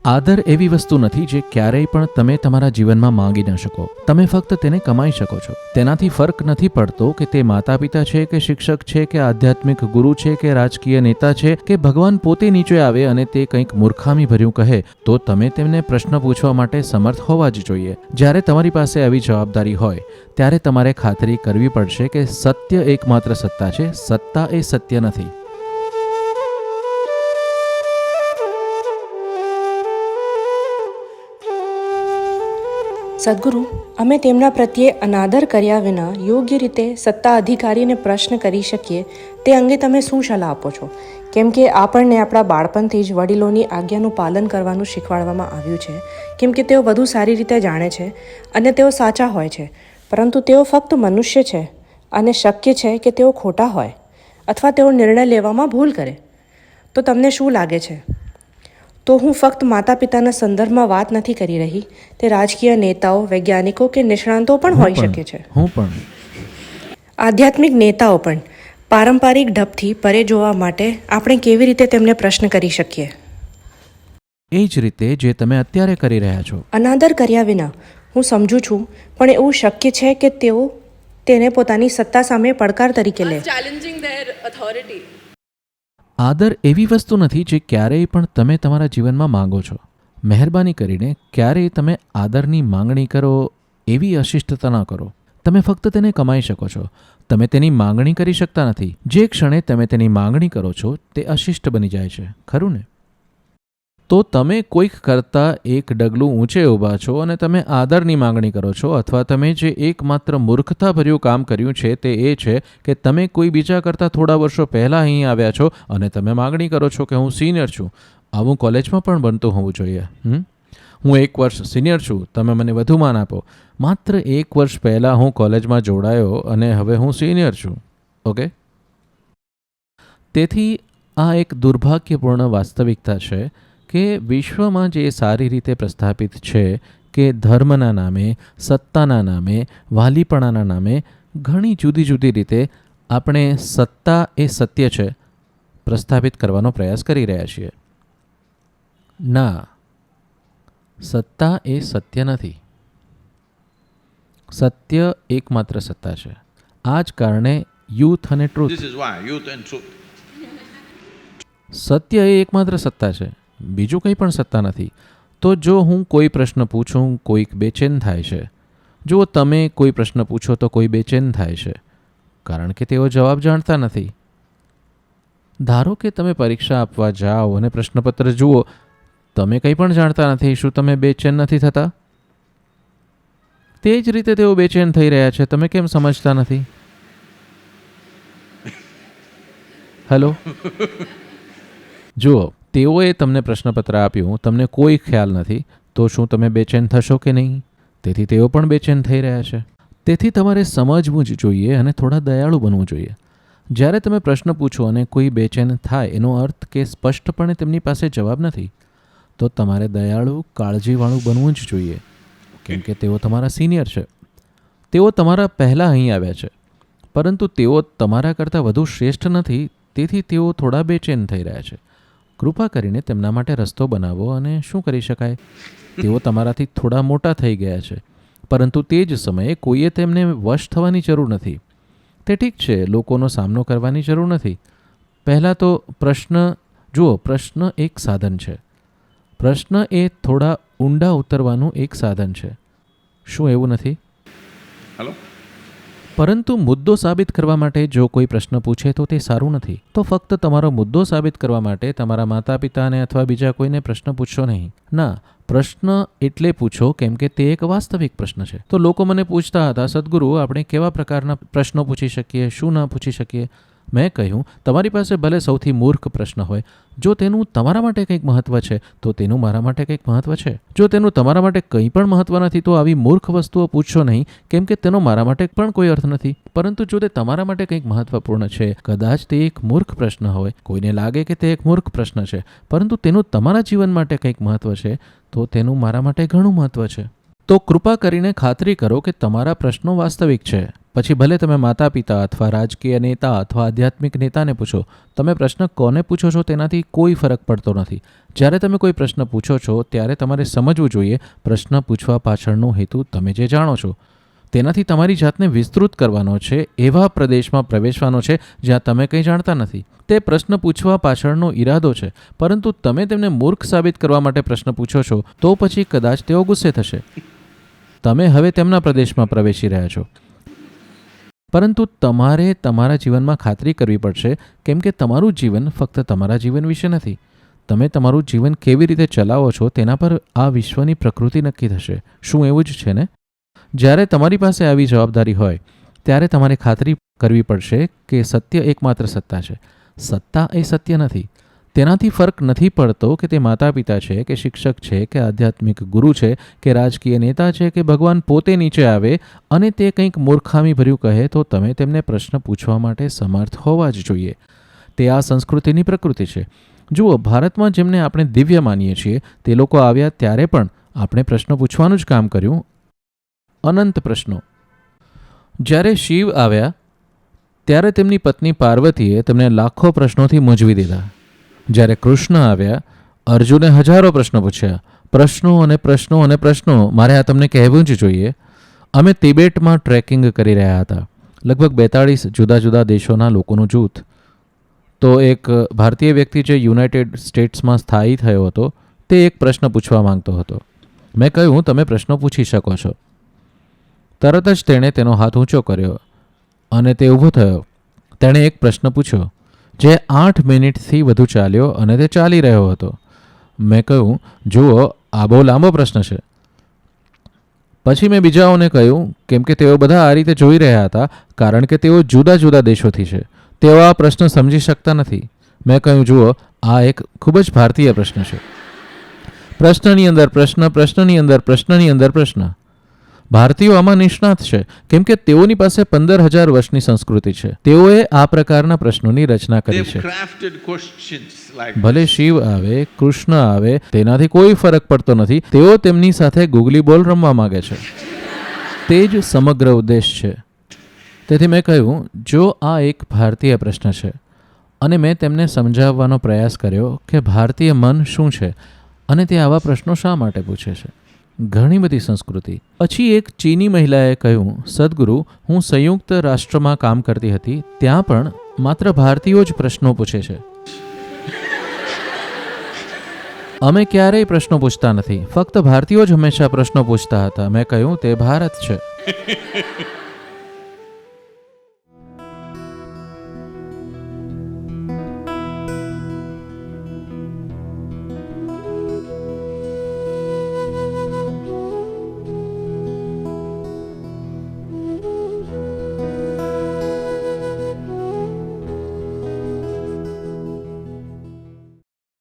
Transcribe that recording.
આદર એવી વસ્તુ નથી જે ક્યારેય પણ તમે તમારા જીવનમાં માંગી ન શકો. તમે ફક્ત તેને કમાઈ શકો છો. તેનાથી ફરક નથી પડતો કે તે માતા પિતા છે કે શિક્ષક છે કે આધ્યાત્મિક ગુરુ છે કે રાજકીય નેતા છે કે ભગવાન પોતે નીચે આવે અને તે કંઈક મૂર્ખામી ભર્યું કહે તો તમે તેમને પ્રશ્ન પૂછવા માટે સમર્થ હોવા જ જોઈએ. જ્યારે તમારી પાસે આવી જવાબદારી હોય ત્યારે તમારે ખાતરી કરવી પડશે કે સત્ય એકમાત્ર સત્તા છે, સત્તા એ સત્ય નથી. સદગુરુ, અમે તેમના પ્રત્યે અનાદર કર્યા વિના યોગ્ય રીતે સત્તા અધિકારીને પ્રશ્ન કરી શકીએ તે અંગે તમે શું સલાહ આપો છો? કેમ કે આપણને આપણા બાળપણથી જ વડીલોની આજ્ઞાનું પાલન કરવાનું શીખવાડવામાં આવ્યું છે, કેમ કે તેઓ વધુ સારી રીતે જાણે છે અને તેઓ સાચા હોય છે, પરંતુ તેઓ ફક્ત મનુષ્ય છે અને શક્ય છે કે તેઓ ખોટા હોય અથવા તેઓ નિર્ણય લેવામાં ભૂલ કરે. તો તમને શું લાગે છે? તો હું ફક્ત માતા પિતાના સંદર્ભમાં વાત નથી કરી રહી, તે રાજકીય નેતાઓ, વૈજ્ઞાનિકો કે નિષ્ણાંતો પણ હોઈ શકે છે. હું પણ આધ્યાત્મિક નેતાઓ પણ. પારંપરિક ઢબથી પરે જોવા માટે આપણે કેવી રીતે તેમને પ્રશ્ન કરી શકીએ? એ જ રીતે જે તમે અત્યારે કરી રહ્યા છો. અનાદર કર્યા વિના. હું સમજુ છું, પણ એવું શક્ય છે કે તેઓ તેને પોતાની સત્તા સામે પડકાર તરીકે લે. આદર એવી વસ્તુ નથી જે ક્યારેય પણ તમે તમારા જીવનમાં માંગો છો. મહેરબાની કરીને ક્યારેય તમે આદરની માંગણી કરો એવી અશિષ્ટતા ન કરો. તમે ફક્ત તેને કમાઈ શકો છો, તમે તેની માંગણી કરી શકતા નથી. જે ક્ષણે તમે તેની માંગણી કરો છો તે અશિષ્ટ બની જાય છે, ખરું ને? તો તમે કોઈક કરતાં એક ડગલું ઊંચે ઊભા છો અને તમે આદરની માંગણી કરો છો, અથવા તમે જે એકમાત્ર મૂર્ખતાભર્યું કામ કર્યું છે તે એ છે કે તમે કોઈ બીજા કરતાં થોડા વર્ષો પહેલાં અહીં આવ્યા છો અને તમે માંગણી કરો છો કે હું સિનિયર છું. આવું કોલેજમાં પણ બનતું હોવું જોઈએ. હું 1 વર્ષ સિનિયર છું, તમે મને વધુ માન આપો. માત્ર 1 વર્ષ પહેલાં હું કોલેજમાં જોડાયો અને હવે હું સિનિયર છું. ઓકે? તેથી આ એક દુર્ભાગ્યપૂર્ણ વાસ્તવિકતા છે કે વિશ્વમાં જે સારી રીતે પ્રસ્થાપિત છે કે ધર્મના નામે, સત્તાના નામે, વાલીપણાના નામે ઘણી જુદી જુદી રીતે આપણે સત્તા એ સત્ય છે પ્રસ્થાપિત કરવાનો પ્રયાસ કરી રહ્યા છીએ. ના, સત્તા એ સત્ય નથી. સત્ય એકમાત્ર સત્તા છે. આ જ કારણે યુથ અને truth. This is why youth and truth. સત્ય એ એકમાત્ર સત્તા છે, બીજું કંઈ પણ સત્તા નથી. તો જો હું કોઈ પ્રશ્ન પૂછું, કોઈક બેચેન થાય છે. જો તમે કોઈ પ્રશ્ન પૂછો તો કોઈ બેચેન થાય છે, કારણ કે તેઓ જવાબ જાણતા નથી. ધારો કે તમે પરીક્ષા આપવા જાઓ અને પ્રશ્નપત્ર જુઓ, તમે કંઈ પણ જાણતા નથી. શું તમે બેચેન નથી થતા? તે જ રીતે તેઓ બેચેન થઈ રહ્યા છે, તમે કેમ સમજતા નથી? હેલો? જુઓ, તેઓએ તમને પ્રશ્નપત્ર આપ્યું, તમને કોઈ ખ્યાલ નથી, તો શું તમે બેચેન થશો કે નહીં? તેથી તેઓ પણ બેચેન થઈ રહ્યા છે. તેથી તમારે સમજવું જ જોઈએ અને થોડા દયાળુ બનવું જોઈએ. જ્યારે તમે પ્રશ્ન પૂછો અને કોઈ બેચેન થાય એનો અર્થ કે સ્પષ્ટપણે તેમની પાસે જવાબ નથી, તો તમારે દયાળુ, કાળજીવાળું બનવું જ જોઈએ, કેમ કે તેઓ તમારા સિનિયર છે. તેઓ તમારા પહેલાં અહીં આવ્યા છે, પરંતુ તેઓ તમારા કરતાં વધુ શ્રેષ્ઠ નથી, તેથી તેઓ થોડા બેચેન થઈ રહ્યા છે. કૃપા કરીને તેમના માટે રસ્તો બનાવો. અને શું કરી શકાય? તેઓ તમારાથી થોડા મોટા થઈ ગયા છે, પરંતુ તે જ સમયે કોઈએ તેમને વશ થવાની જરૂર નથી. તે ઠીક છે, લોકોનો સામનો કરવાની જરૂર નથી. પહેલાં તો પ્રશ્ન એક સાધન છે. પ્રશ્ન એ થોડા ઊંડા ઉતરવાનું એક સાધન છે. શું એવું નથી? Hello? પરંતુ મુદ્દો સાબિત કરવા માટે જો કોઈ પ્રશ્ન પૂછે તો તે સારું નથી. તો ફક્ત તમારો મુદ્દો સાબિત કરવા માટે તમારા માતા પિતાને અથવા બીજા કોઈને પ્રશ્ન પૂછશો નહીં. ના, પ્રશ્ન એટલે પૂછો કેમ કે તે એક વાસ્તવિક પ્રશ્ન છે. તો લોકો મને પૂછતા હતા, સદગુરુ, આપણે કેવા પ્રકારના પ્રશ્નો પૂછી શકીએ, શું ના પૂછી શકીએ? મેં કહ્યું, તમારી પાસે ભલે સૌથી મૂર્ખ પ્રશ્ન હોય, જો તેનું તમારા માટે કંઈક મહત્ત્વ છે તો તેનું મારા માટે કંઈક મહત્ત્વ છે. જો તેનું તમારા માટે કંઈ પણ મહત્ત્વ નથી તો આવી મૂર્ખ વસ્તુઓ પૂછશો નહીં, કેમ કે તેનો મારા માટે પણ કોઈ અર્થ નથી. પરંતુ જો તે તમારા માટે કંઈક મહત્ત્વપૂર્ણ છે, કદાચ તે એક મૂર્ખ પ્રશ્ન હોય, કોઈને લાગે કે તે એક મૂર્ખ પ્રશ્ન છે, પરંતુ તેનું તમારા જીવન માટે કંઈક મહત્ત્વ છે, તો તેનું મારા માટે ઘણું મહત્ત્વ છે. તો કૃપા કરીને ખાતરી કરો કે તમારા પ્રશ્નો વાસ્તવિક છે. પછી ભલે તમે માતા પિતા અથવા રાજકીય નેતા અથવા આધ્યાત્મિક નેતાને પૂછો, તમે પ્રશ્ન કોને પૂછો છો તેનાથી કોઈ ફરક પડતો નથી. જ્યારે તમે કોઈ પ્રશ્ન પૂછો છો ત્યારે તમારે સમજવું જોઈએ પ્રશ્ન પૂછવા પાછળનો હેતુ તમે જે જાણો છો તેનાથી તમારી જાતને વિસ્તૃત કરવાનો છે, એવા પ્રદેશમાં પ્રવેશવાનો છે જ્યાં તમે કંઈ જાણતા નથી. તે પ્રશ્ન પૂછવા પાછળનો ઈરાદો છે, પરંતુ તમે તેમને મૂર્ખ સાબિત કરવા માટે પ્રશ્ન પૂછો છો તો પછી કદાચ તેઓ ગુસ્સે થશે. તમે હવે તેમના પ્રદેશમાં પ્રવેશી રહ્યા છો. પરંતુ તમારે તમારા જીવનમાં ખાતરી કરવી પડશે, કેમ કે તમારું જીવન ફક્ત તમારા જીવન વિશે નથી. તમે તમારું જીવન કેવી રીતે ચલાવો છો તેના પર આ વિશ્વની પ્રકૃતિ નક્કી થશે. શું એવું જ છે ને? જ્યારે તમારી પાસે આવી જવાબદારી હોય ત્યારે તમારે ખાતરી કરવી પડશે કે સત્ય એકમાત્ર સત્તા છે. સત્તા એ સત્ય નથી. તેનાથી ફરક નથી પડતો કે તે માતા પિતા છે કે શિક્ષક છે કે આધ્યાત્મિક ગુરુ છે કે રાજકીય નેતા છે કે ભગવાન પોતે નીચે આવે અને તે કંઈક મૂર્ખામી ભર્યું કહે તો તમે તેમને પ્રશ્ન પૂછવા માટે સમર્થ હોવા જ જોઈએ. તે આ સંસ્કૃતિની પ્રકૃતિ છે. જુઓ, ભારતમાં જેમને આપણે દિવ્ય માનીએ છીએ તે લોકો આવ્યા ત્યારે પણ આપણે પ્રશ્ન પૂછવાનું જ કામ કર્યું. અનંત પ્રશ્નો. જ્યારે શિવ આવ્યા ત્યારે તેમની પત્ની પાર્વતીએ તેમને લાખો પ્રશ્નોથી મૂંઝવી દીધા. જ્યારે કૃષ્ણ આવ્યા અર્જુને હજારો પ્રશ્નો પૂછ્યા. પ્રશ્નો અને પ્રશ્નો અને પ્રશ્નો. મારે આ તમને કહેવું જ જોઈએ. અમે તિબેટમાં ટ્રેકિંગ કરી રહ્યા હતા. લગભગ 42 જુદા જુદા દેશોના લોકોનું જૂથ. તો એક ભારતીય વ્યક્તિ જે યુનાઇટેડ સ્ટેટ્સમાં સ્થાયી થયો હતો તે એક પ્રશ્ન પૂછવા માંગતો હતો. મેં કહ્યું, તમે પ્રશ્નો પૂછી શકો છો. તરત જ તેણે તેનો હાથ ઊંચો કર્યો અને તે ઊભો થયો. તેણે એક પ્રશ્ન પૂછ્યો જે 8 મિનિટથી વધુ ચાલ્યો અને તે ચાલી રહ્યો હતો. મેં કહ્યું, જુઓ, આ બહુ લાંબો પ્રશ્ન છે. પછી મેં બીજાઓને કહ્યું, કેમ કે તેઓ બધા આ રીતે જોઈ રહ્યા હતા કારણ કે તેઓ જુદા જુદા દેશોથી છે. તેઓ આ પ્રશ્ન સમજી શકતા નથી. મેં કહ્યું, જુઓ, આ એક ખૂબ જ ભારતીય પ્રશ્ન છે. પ્રશ્નની અંદર પ્રશ્ન, પ્રશ્નની અંદર પ્રશ્નની અંદર પ્રશ્ન. ભારતીયો આમાં નિષ્ણાત છે કેમ કે તેઓની પાસે 15,000 વર્ષની સંસ્કૃતિ છે. તેઓએ આ પ્રકારના પ્રશ્નોની રચના કરી They've છે. crafted questions like ભલે શિવ આવે, કૃષ્ણ આવે, તેનાથી કોઈ ફરક પડતો નથી. તેઓ તેમની સાથે ગુગલી બોલ રમવા માંગે છે. તે જ સમગ્ર ઉદ્દેશ છે. તેથી મેં કહ્યું, જો આ એક ભારતીય પ્રશ્ન છે અને મેં તેમને સમજાવવાનો પ્રયાસ કર્યો કે ભારતીય મન શું છે અને તે આવા પ્રશ્નો શા માટે પૂછે છે. ઘણી બધી સંસ્કૃતિ. પછી એક ચીની મહિલાએ કહ્યું, સદગુરુ, હું સંયુક્ત રાષ્ટ્રમાં કામ કરતી હતી. ત્યાં પણ માત્ર ભારતીયો જ પ્રશ્નો પૂછે છે. અમે ક્યારેય પ્રશ્નો પૂછતા નથી. ફક્ત ભારતીયો જ હંમેશા પ્રશ્નો પૂછતા હતા. મેં કહ્યું, તે ભારત છે.